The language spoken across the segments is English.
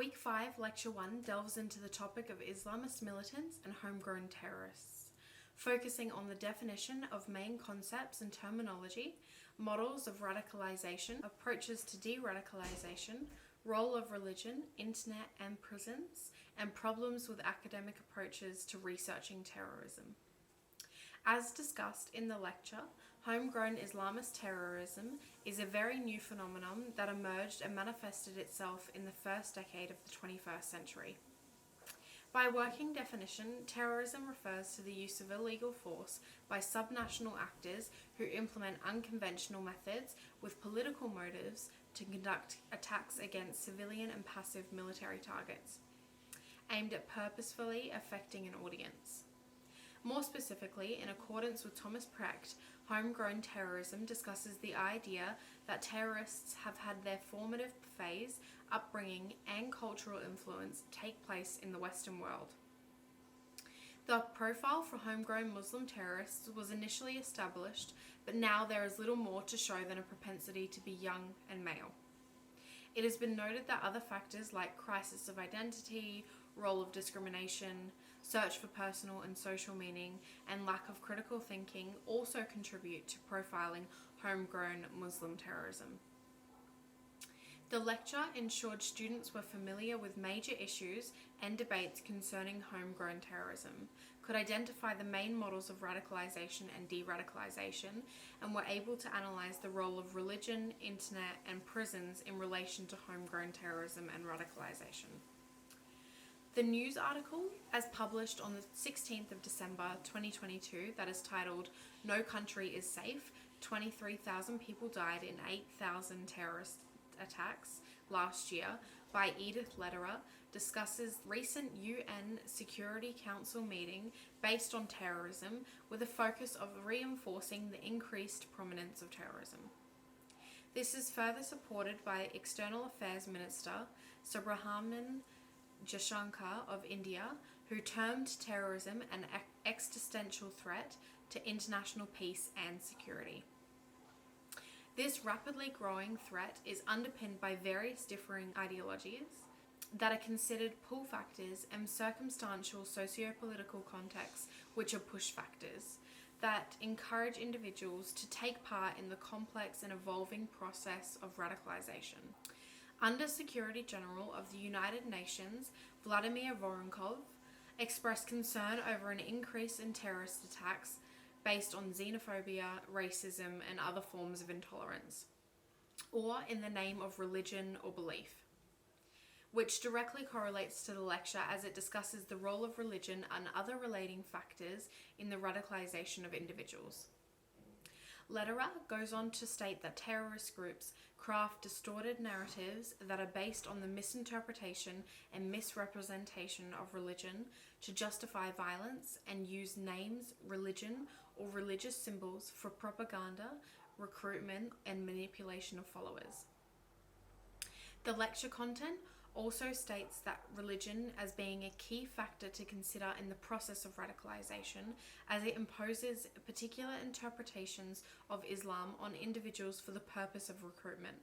Week 5, Lecture 1 delves into the topic of Islamist militants and homegrown terrorists, focusing on the definition of main concepts and terminology, models of radicalization, approaches to de-radicalization, role of religion, internet and prisons, and problems with academic approaches to researching terrorism. As discussed in the lecture, homegrown Islamist terrorism is a very new phenomenon that emerged and manifested itself in the first decade of the 21st century. By working definition, terrorism refers to the use of illegal force by subnational actors who implement unconventional methods with political motives to conduct attacks against civilian and passive military targets, aimed at purposefully affecting an audience. More specifically, in accordance with Thomas Precht, homegrown terrorism discusses the idea that terrorists have had their formative phase, upbringing, and cultural influence take place in the Western world. The profile for homegrown Muslim terrorists was initially established, but now there is little more to show than a propensity to be young and male. It has been noted that other factors like crisis of identity, role of discrimination, search for personal and social meaning, and lack of critical thinking also contribute to profiling homegrown Muslim terrorism. The lecture ensured students were familiar with major issues and debates concerning homegrown terrorism, could identify the main models of radicalization and de-radicalization, and were able to analyze the role of religion, internet, and prisons in relation to homegrown terrorism and radicalization. The news article, as published on the 16th of December 2022, that is titled "No Country is Safe, 23,000 People Died in 8,000 Terrorist Attacks Last Year" by Edith Lederer, discusses recent UN Security Council meeting based on terrorism with a focus of reinforcing the increased prominence of terrorism. This is further supported by External Affairs Minister Subrahmanyam Jaishankar of India, who termed terrorism an existential threat to international peace and security. This rapidly growing threat is underpinned by various differing ideologies that are considered pull factors and circumstantial socio-political contexts, which are push factors, that encourage individuals to take part in the complex and evolving process of radicalization. Under Secretary General of the United Nations, Vladimir Voronkov expressed concern over an increase in terrorist attacks based on xenophobia, racism, and other forms of intolerance, or in the name of religion or belief, which directly correlates to the lecture as it discusses the role of religion and other relating factors in the radicalization of individuals. Lederer goes on to state that terrorist groups craft distorted narratives that are based on the misinterpretation and misrepresentation of religion to justify violence and use names, religion, or religious symbols for propaganda, recruitment, and manipulation of followers. The lecture content also states that religion as being a key factor to consider in the process of radicalization, as it imposes particular interpretations of Islam on individuals for the purpose of recruitment.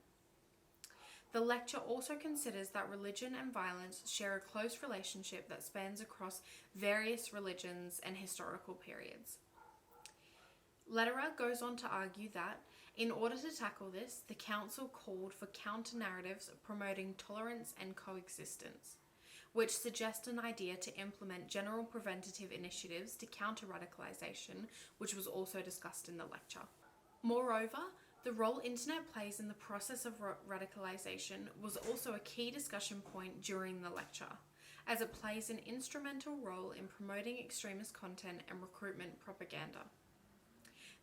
The lecture also considers that religion and violence share a close relationship that spans across various religions and historical periods. Lederer goes on to argue that, in order to tackle this, the Council called for counter-narratives promoting tolerance and coexistence, which suggest an idea to implement general preventative initiatives to counter radicalization, which was also discussed in the lecture. Moreover, the role internet plays in the process of radicalization was also a key discussion point during the lecture, as it plays an instrumental role in promoting extremist content and recruitment propaganda.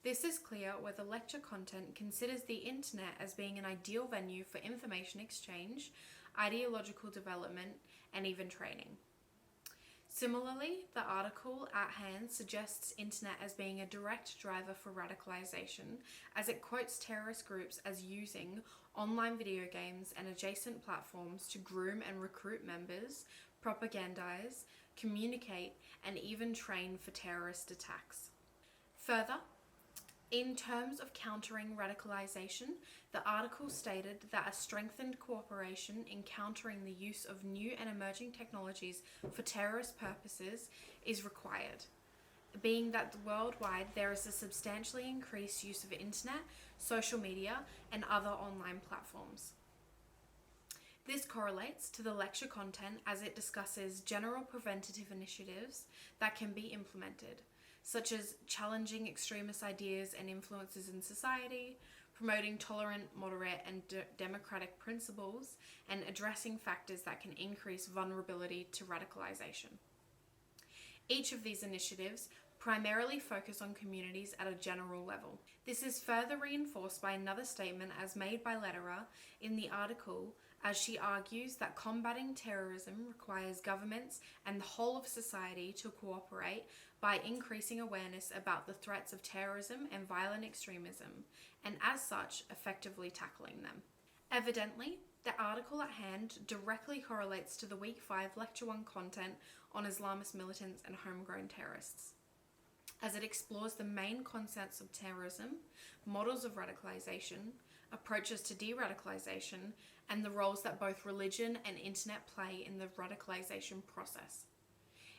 This is clear where the lecture content considers the internet as being an ideal venue for information exchange, ideological development, and even training. Similarly, the article at hand suggests internet as being a direct driver for radicalization, as it quotes terrorist groups as using online video games and adjacent platforms to groom and recruit members, propagandize, communicate, and even train for terrorist attacks. Further, In terms of countering radicalization, the article stated that a strengthened cooperation in countering the use of new and emerging technologies for terrorist purposes is required, being that worldwide there is a substantially increased use of internet, social media, and other online platforms. This correlates to the lecture content as it discusses general preventative initiatives that can be implemented, such as challenging extremist ideas and influences in society, promoting tolerant, moderate, and democratic principles, and addressing factors that can increase vulnerability to radicalization. Each of these initiatives primarily focus on communities at a general level. This is further reinforced by another statement as made by Lederer in the article, as she argues that combating terrorism requires governments and the whole of society to cooperate by increasing awareness about the threats of terrorism and violent extremism, and as such, effectively tackling them. Evidently, the article at hand directly correlates to the Week 5 Lecture 1 content on Islamist militants and homegrown terrorists, as it explores the main concepts of terrorism, models of radicalization, approaches to de-radicalization, and the roles that both religion and internet play in the radicalization process.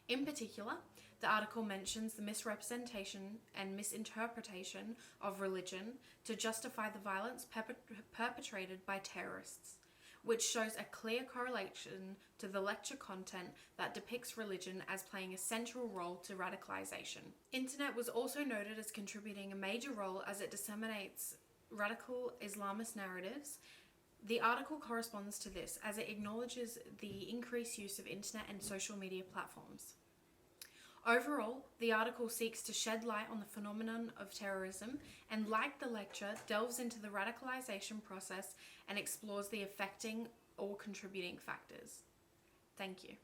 In particular, the article mentions the misrepresentation and misinterpretation of religion to justify the violence perpetrated by terrorists, which shows a clear correlation to the lecture content that depicts religion as playing a central role to radicalization. Internet was also noted as contributing a major role as it disseminates radical Islamist narratives. The article corresponds to this as it acknowledges the increased use of internet and social media platforms. Overall, the article seeks to shed light on the phenomenon of terrorism and, like the lecture, delves into the radicalization process and explores the affecting or contributing factors. Thank you.